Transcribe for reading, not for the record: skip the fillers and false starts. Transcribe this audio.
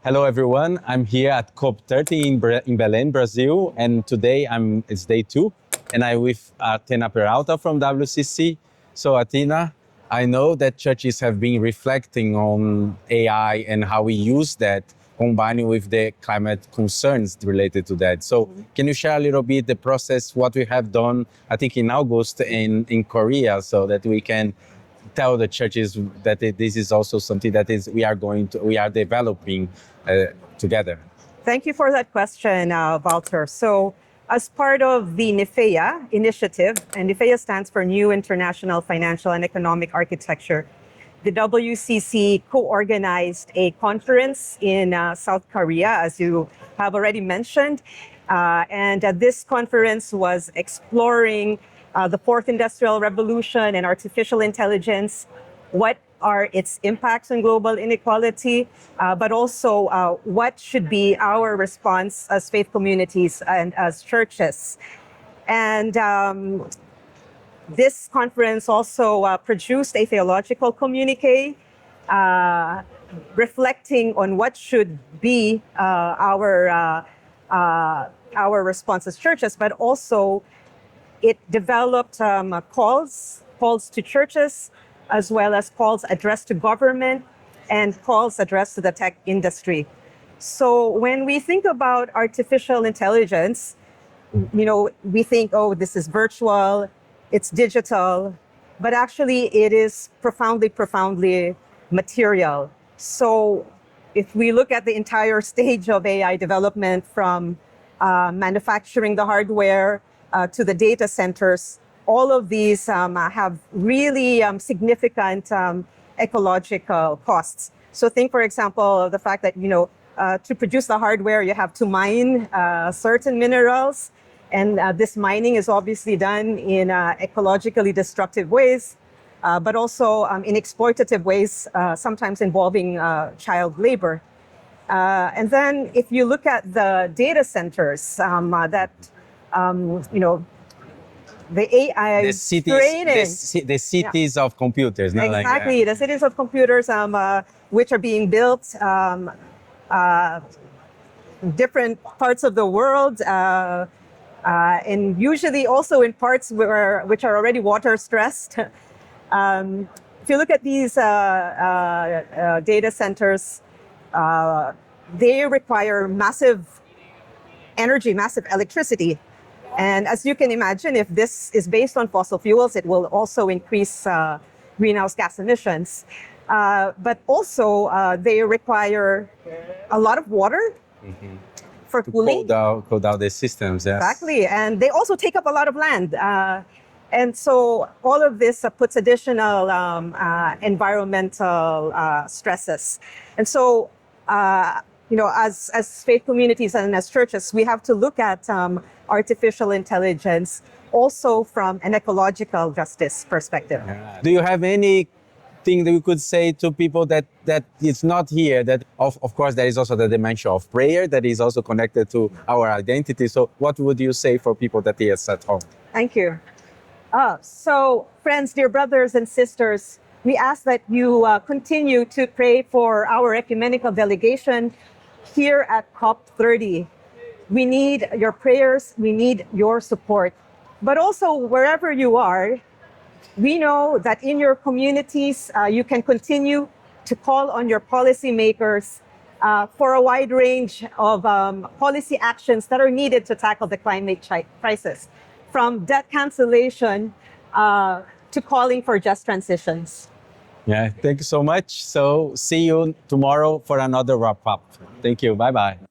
Hello, everyone. I'm here at COP30 in Belém, Brazil, and today it's day 2, and I'm with Athena Peralta from WCC. So, Athena, I know that churches have been reflecting on AI and how we use that, combining with the climate concerns related to that. So, can you share a little bit the process, what we have done, I think in August in Korea, so that we can tell the churches that this is also something that we are developing together? Thank you for that question, Walter. So, as part of the NIFEA initiative, and NIFEA stands for New International Financial and Economic Architecture, the WCC co-organized a conference in South Korea, as you have already mentioned. And this conference was exploring the fourth industrial revolution and artificial intelligence. What are its impacts on global inequality, but also what should be our response as faith communities and as churches. And this conference also produced a theological communique reflecting on what should be our response as churches, but also it developed calls to churches, as well as calls addressed to government and calls addressed to the tech industry. So when we think about artificial intelligence, we think, oh, this is virtual, it's digital, but actually it is profoundly material. So if we look at the entire stage of AI development, from manufacturing the hardware to the data centers, all of these have really significant ecological costs. So think, for example, of the fact that, to produce the hardware, you have to mine certain minerals. And this mining is obviously done in ecologically destructive ways, but also in exploitative ways, sometimes involving child labor. And then if you look at the data centers the AI the cities of computers. Exactly, the cities of computers, which are being built different parts of the world, and usually also in parts which are already water stressed. If you look at these data centers, they require massive energy, massive electricity. And as you can imagine, if this is based on fossil fuels, it will also increase greenhouse gas emissions. But also, they require a lot of water for cooling. Cool down the systems, yes. Exactly. And they also take up a lot of land. And so all of this puts additional environmental stresses. And so, as faith communities and as churches, we have to look at artificial intelligence also from an ecological justice perspective. Yeah. Do you have anything that you could say to people that is not here? That of course there is also the dimension of prayer that is also connected to our identity. So what would you say for people that is at home? Thank you. So friends, dear brothers and sisters, we ask that you continue to pray for our ecumenical delegation here at COP30. We need your prayers, we need your support. But also, wherever you are, we know that in your communities, you can continue to call on your policymakers for a wide range of policy actions that are needed to tackle the climate crisis, from debt cancellation to calling for just transitions. Yeah, thank you so much. So see you tomorrow for another wrap up. Thank you. Bye-bye.